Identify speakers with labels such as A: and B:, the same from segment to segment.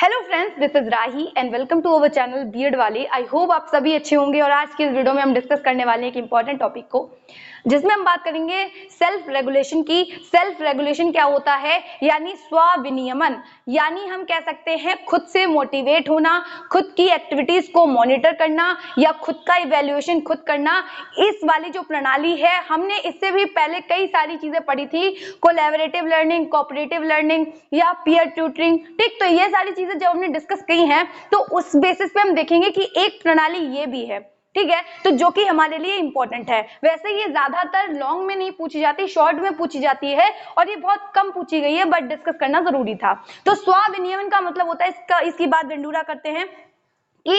A: Hello friends, this is Rahi and welcome to our channel BEd वाले। I hope आप सभी अच्छे होंगे। और आज की इस वीडियो में हम डिस्कस करने वाले हैं एक इंपॉर्टेंट टॉपिक को, जिसमें हम बात करेंगे सेल्फ रेगुलेशन की। सेल्फ रेगुलेशन क्या होता है, यानी स्वविनियमन, यानी हम कह सकते हैं खुद से मोटिवेट होना, खुद की एक्टिविटीज को मॉनिटर करना या खुद का इवैल्यूएशन खुद करना। इस वाली जो प्रणाली है, हमने इससे भी पहले कई सारी चीजें पढ़ी थी, कोलैबोरेटिव लर्निंग, कोऑपरेटिव लर्निंग या पीयर ट्यूटरिंग। ठीक, तो ये सारी चीजें जब हमने डिस्कस की हैं तो उस बेसिस पे हम देखेंगे कि एक प्रणाली ये भी है, ठीक है, तो जो कि हमारे लिए इंपॉर्टेंट है। वैसे ये ज्यादातर लॉन्ग में नहीं पूछी जाती, शॉर्ट में पूछी जाती है और ये बहुत कम पूछी गई है, बट डिस्कस करना जरूरी था। तो स्वविनियमन का मतलब होता है, इसकी बात वेंडूरा करते हैं कि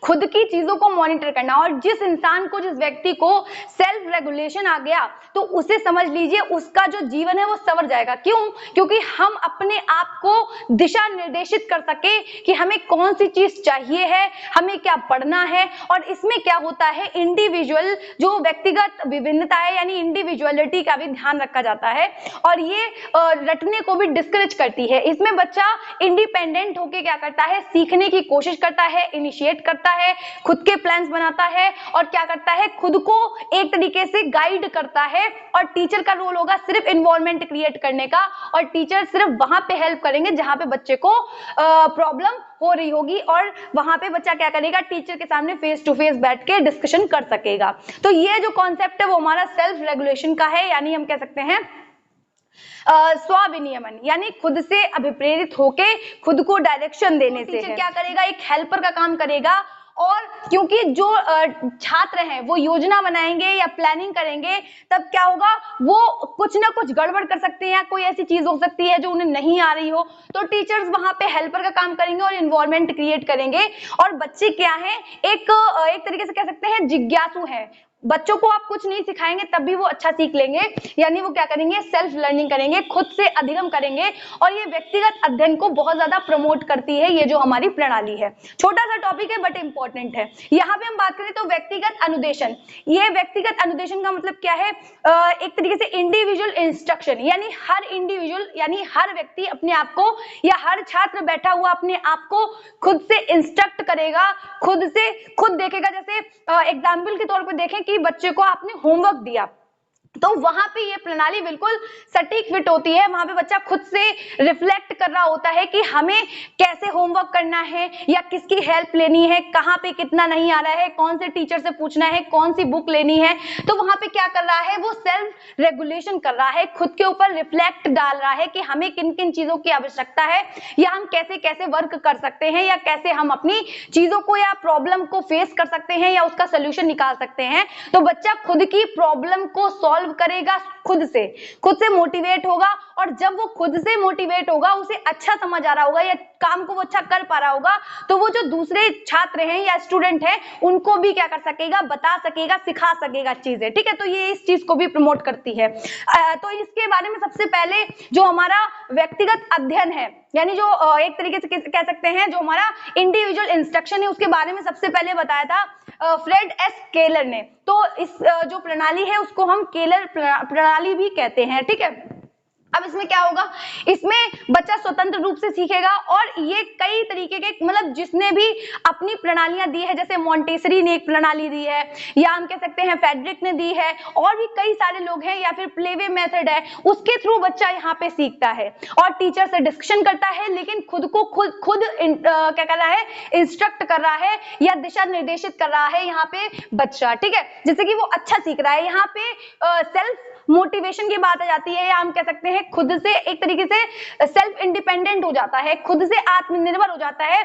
A: खुद की चीजों को मॉनिटर करना। और जिस इंसान को, जिस व्यक्ति को सेल्फ रेगुलेशन आ गया, तो उसे समझ लीजिए उसका जो जीवन है वो संवर जाएगा। क्यों? क्योंकि हम अपने आप को दिशा निर्देशित कर सके कि हमें कौन सी चीज चाहिए है, हमें क्या पढ़ना है। और इसमें क्या होता है, इंडिविजुअल जो व्यक्तिगत विभिन्नता है यानी इंडिविजुअलिटी का भी ध्यान रखा जाता है। और ये रटने को भी डिस्करेज करती है। इसमें बच्चा इंडिपेंडेंट होके क्या करता है, सीखने की कोशिश करता है, इनिशिएट करता है, खुद के प्लान्स बनाता है और क्या करता है, खुद को एक तरीके से गाइड करता है। और टीचर का रोल होगा सिर्फ इन्वायरमेंट क्रिएट करने का, और टीचर सिर्फ वहां पे हेल्प करेंगे जहां पे बच्चे को प्रॉब्लम हो रही होगी, और वहां पे बच्चा क्या करेगा, टीचर के सामने फेस टू फेस बैठ के डिस्कशन कर सकेगा। तो ये जो कॉन्सेप्ट है वो हमारा सेल्फ रेगुलेशन का है, यानी हम कह सकते हैं स्वविनियमन, यानी खुद से अभिप्रेरित होके खुद को डायरेक्शन देने से। टीचर क्या करेगा, एक हेल्पर का काम करेगा। और क्योंकि जो छात्र हैं वो योजना बनाएंगे या प्लानिंग करेंगे, तब क्या होगा, वो कुछ ना कुछ गड़बड़ कर सकते हैं, कोई ऐसी चीज हो सकती है जो उन्हें नहीं आ रही हो, तो टीचर्स वहां पे हेल्पर का काम करेंगे और इन्वायरमेंट क्रिएट करेंगे। और बच्चे क्या है, एक तरीके से कह सकते हैं जिज्ञासु है। बच्चों को आप कुछ नहीं सिखाएंगे तब भी वो अच्छा सीख लेंगे, यानी वो क्या करेंगे, सेल्फ लर्निंग करेंगे, खुद से अधिगम करेंगे। और ये व्यक्तिगत अध्ययन को बहुत ज्यादा प्रमोट करती है, ये जो हमारी प्रणाली है। छोटा सा टॉपिक है बट इंपॉर्टेंट है। यहाँ पे हम बात करें तो व्यक्तिगत अनुदेशन। ये व्यक्तिगत अनुदेशन का मतलब क्या है, एक तरीके से इंडिविजुअल इंस्ट्रक्शन, यानी हर इंडिविजुअल यानी हर व्यक्ति अपने आप को, या हर छात्र बैठा हुआ अपने आप को खुद से इंस्ट्रक्ट करेगा, खुद से खुद देखेगा। जैसे एग्जाम्पल के तौर पर देखें कि बच्चे को आपने होमवर्क दिया, तो वहां पे ये प्रणाली बिल्कुल सटीक फिट होती है। वहां पे बच्चा खुद से रिफ्लेक्ट कर रहा होता है कि हमें कैसे होमवर्क करना है या किसकी हेल्प लेनी है, कहाँ पे कितना नहीं आ रहा है, कौन से टीचर से पूछना है, कौन सी बुक लेनी है। तो वहां पे क्या कर रहा है, वो सेल्फ रेगुलेशन कर रहा है, खुद के ऊपर रिफ्लेक्ट डाल रहा है कि हमें किन किन चीजों की आवश्यकता है, या हम कैसे कैसे वर्क कर सकते हैं, या कैसे हम अपनी चीजों को या प्रॉब्लम को फेस कर सकते हैं या उसका सोल्यूशन निकाल सकते हैं। तो बच्चा खुद की प्रॉब्लम को सॉल्व करेगा, खुद से मोटिवेट होगा। और जब वो खुद से मोटिवेट होगा, उसे अच्छा समझ आ रहा होगा या काम को वो अच्छा कर पा रहा होगा, तो वो जो दूसरे छात्र हैं या स्टूडेंट हैं उनको भी क्या कर सकेगा, बता सकेगा, सिखा सकेगा चीजें। ठीक है, तो ये इस चीज को भी प्रमोट करती है। तो इसके बारे में सबसे पहले जो हमारा व्यक्तिगत अध्ययन है, यानी जो एक तरीके से कह सकते हैं जो हमारा इंडिविजुअल इंस्ट्रक्शन है, उसके बारे में सबसे पहले बताया था फ्रेड एस केलर ने। तो इस जो प्रणाली है उसको हम केलर प्रणाली भी कहते हैं। ठीक है, अब इसमें क्या होगा, इसमें बच्चा स्वतंत्र रूप से सीखेगा। और ये कई तरीके के, मतलब जिसने भी अपनी प्रणालियां दी है, जैसे मॉन्टेसरी ने एक प्रणाली दी है, या हम कह सकते हैं फेडरिक ने दी है, और भी कई सारे लोग हैं, या फिर प्लेवे मेथड है, उसके थ्रू बच्चा यहाँ पे सीखता है और टीचर से डिस्कशन करता है, लेकिन खुद को खुद क्या कर रहा है, इंस्ट्रक्ट कर रहा है या दिशा निर्देशित कर रहा है यहाँ पे बच्चा। ठीक है, जैसे कि वो अच्छा सीख रहा है। यहाँ पे सेल्फ मोटिवेशन की बात आ जाती है, या हम कह सकते हैं खुद से एक तरीके से सेल्फ इंडिपेंडेंट हो जाता है, खुद से आत्मनिर्भर हो जाता है।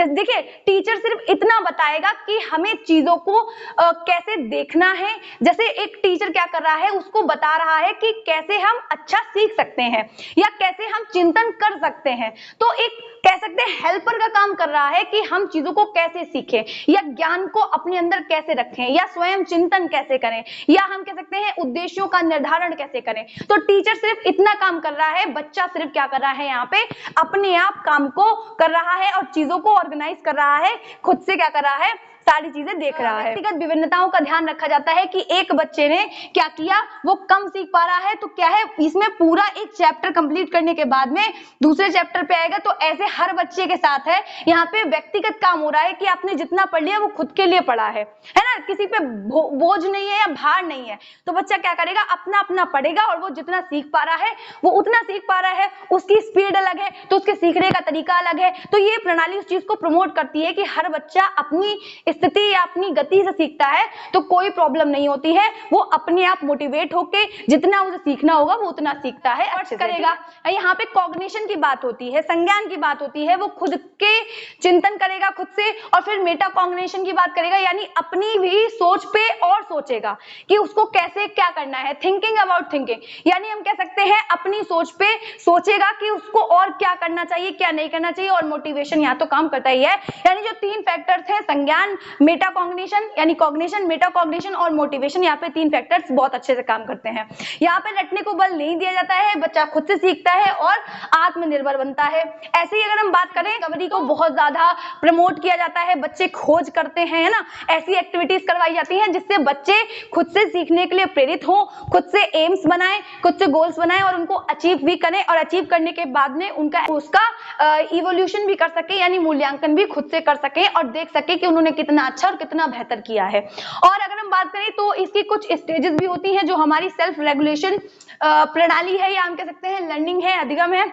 A: देखिए, टीचर सिर्फ इतना बताएगा कि हमें चीजों को कैसे देखना है। जैसे एक टीचर क्या कर रहा है, उसको बता रहा है कि कैसे हम अच्छा सीख सकते हैं या कैसे हम चिंतन कर सकते हैं। तो एक कह सकते हैं हेल्पर का काम कर रहा है कि हम चीजों को कैसे सीखें, या ज्ञान को अपने अंदर कैसे रखें, या स्वयं चिंतन कैसे करें, या हम कह सकते हैं उद्देश्यों का निर्धारण कैसे करें। तो टीचर सिर्फ इतना काम कर रहा है, बच्चा सिर्फ क्या कर रहा है, यहाँ पे अपने आप काम को कर रहा है और चीजों को ऑर्गेनाइज कर रहा है, खुद से क्या कर रहा है, सारी चीजें देख रहा है। व्यक्तिगत विभिन्नताओं का ध्यान रखा जाता है कि एक बच्चे ने क्या किया, वो कम सीख पा रहा है तो क्या है, इसमें पूरा एक चैप्टर कंप्लीट करने के बाद में दूसरे चैप्टर पे आएगा। तो ऐसे हर बच्चे के साथ है, यहाँ पे व्यक्तिगत काम हो रहा है कि आपने जितना पढ़ लिया वो खुद के लिए पढ़ा है ना, किसी पे बोझ नहीं है या भार नहीं है। तो बच्चा क्या करेगा, अपना अपना पढ़ेगा और वो जितना सीख पा रहा है वो उतना सीख पा रहा है। उसकी स्पीड अलग है तो उसके सीखने का तरीका अलग है। तो ये प्रणाली उस चीज को प्रमोट करती है कि हर बच्चा अपनी स्थिति या अपनी गति से सीखता है तो कोई प्रॉब्लम नहीं होती है, वो अपने आप मोटिवेट होके जितना उसे सीखना होगा वो उतना सीखता है, अच्छे से करेगा। यहाँ पे कॉग्निशन की बात होती है, संज्ञान की बात होती है, वो खुद के चिंतन करेगा खुद से। और फिर मेटा कॉग्निशन की बात करेगा, यानी अपनी भी सोच पे और सोचेगा कि उसको कैसे क्या करना है, थिंकिंग अबाउट थिंकिंग, यानी हम कह सकते हैं अपनी सोच पे सोचेगा कि उसको और क्या करना चाहिए क्या नहीं करना चाहिए। और मोटिवेशन यहाँ तो काम करता ही है, यानी जो तीन फैक्टर्स हैं, संज्ञान, मेटा कॉग्निशन यानी कॉग्निशन, मेटा कॉग्निशन और मोटिवेशन, यहाँ पे तीन फैक्टर्स बहुत अच्छे से काम करते हैं। यहाँ पे रटने को बल नहीं दिया जाता है, बच्चा खुद से सीखता है और आत्मनिर्भर बनता है। ऐसे ही अगर हम बात करें, डिस्कवरी को बहुत ज्यादा प्रमोट किया जाता है, बच्चे खोज करते हैं, है ना, ऐसी एक्टिविटीज करवाई जाती हैं जिससे बच्चे खुद से सीखने के लिए प्रेरित हो, खुद से एम्स बनाएं, खुद से गोल्स बनाएं और उनको अचीव भी करें, और अचीव करने के बाद में उसका इवोल्यूशन भी कर सके, यानी मूल्यांकन भी खुद से कर सके और देख सके कि उन्होंने कितना अच्छा और कितना बेहतर किया है। और अगर हम बात करें तो इसकी कुछ स्टेजेस भी होती हैं, जो हमारी सेल्फ रेगुलेशन प्रणाली है या हम कह सकते हैं लर्निंग है, अधिगम है।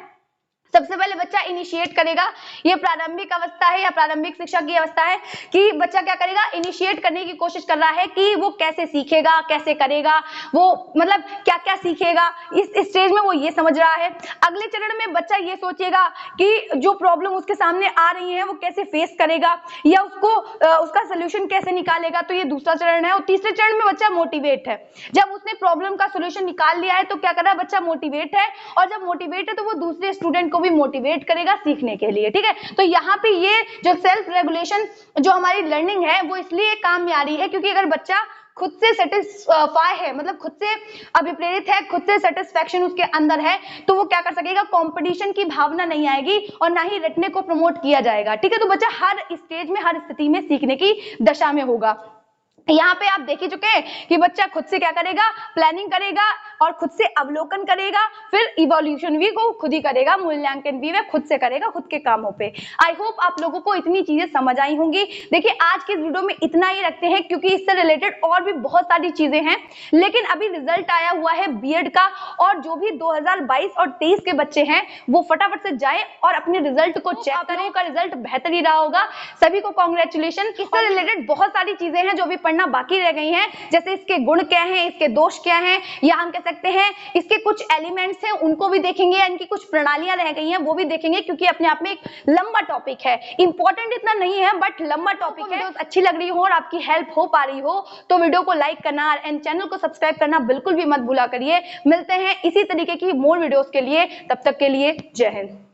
A: सबसे पहले बच्चा इनिशिएट करेगा, ये प्रारंभिक अवस्था है या प्रारंभिक शिक्षा की अवस्था है कि बच्चा क्या करेगा, इनिशिएट करने की कोशिश कर रहा है कि वो कैसे सीखेगा, कैसे करेगा, वो मतलब क्या क्या सीखेगा, इस स्टेज में वो ये समझ रहा है। अगले चरण में बच्चा ये सोचेगा कि जो प्रॉब्लम उसके सामने आ रही है वो कैसे फेस करेगा या उसको उसका सोल्यूशन कैसे निकालेगा, तो ये दूसरा चरण है। और तीसरे चरण में बच्चा मोटिवेट है, जब उसने प्रॉब्लम का सोल्यूशन निकाल लिया है तो क्या कर रहा है, बच्चा मोटिवेट है, और जब मोटिवेट है तो वो दूसरे स्टूडेंट को भी मोटिवेट करेगा सीखने के लिए, ठीक है। तो यहाँ पे ये जो सेल्फ रेगुलेशन जो हमारी लर्निंग है वो इसलिए काम में आ रही है क्योंकि अगर बच्चा खुद से सेटिस्फाई है, मतलब खुद से अभिप्रेरित है, खुद से सेटिस्फैक्शन उसके अंदर है, तो वो क्या कर सकेगा, कंपटीशन की भावना नहीं आएगी और ना ही रटने को प्रमोट किया जाएगा, ठीक है। तो बच्चा हर स्टेज में, हर स्थिति में सीखने की दशा में होगा। यहाँ पे आप देख ही चुके हैं कि बच्चा खुद से क्या करेगा, प्लानिंग करेगा और खुद से अवलोकन करेगा, फिर इवोल्यूशन भी वो खुद ही करेगा, मूल्यांकन भी वह खुद से करेगा खुद के कामों पे। आई होप आप लोगों को इतनी चीजें समझ आई होंगी। देखिए आज के इस वीडियो में इतना ही रखते हैं क्योंकि इससे रिलेटेड और भी बहुत सारी चीजें हैं, लेकिन अभी रिजल्ट आया हुआ है बीएड का, और जो भी 2022 और 23 के बच्चे हैं वो फटाफट से जाए और अपने रिजल्ट को चेक करें, का रिजल्ट बेहतर ही रहा होगा। सभी को कांग्रेचुलेशन। इससे रिलेटेड बहुत सारी चीजें हैं जो भी पढ़ना बाकी रह गई हैं, जैसे इसके गुण क्या हैं, इसके दोष क्या हैं, या हम कह सकते हैं इसके कुछ एलिमेंट्स हैं उनको भी देखेंगे, या इनकी कुछ प्रणालियां रह गई हैं वो भी देखेंगे, क्योंकि अपने आप में एक लंबा टॉपिक है, इंपॉर्टेंट इतना नहीं है बट लंबा टॉपिक है। वीडियो अच्छी लग रही हो और आपकी हेल्प हो पा रही हो तो वीडियो को लाइक करना एंड चैनल को सब्सक्राइब करना बिल्कुल भी मत भूला करिए। मिलते हैं इसी तरीके की मोर वीडियोस के लिए, तब तक के लिए जय हिंद।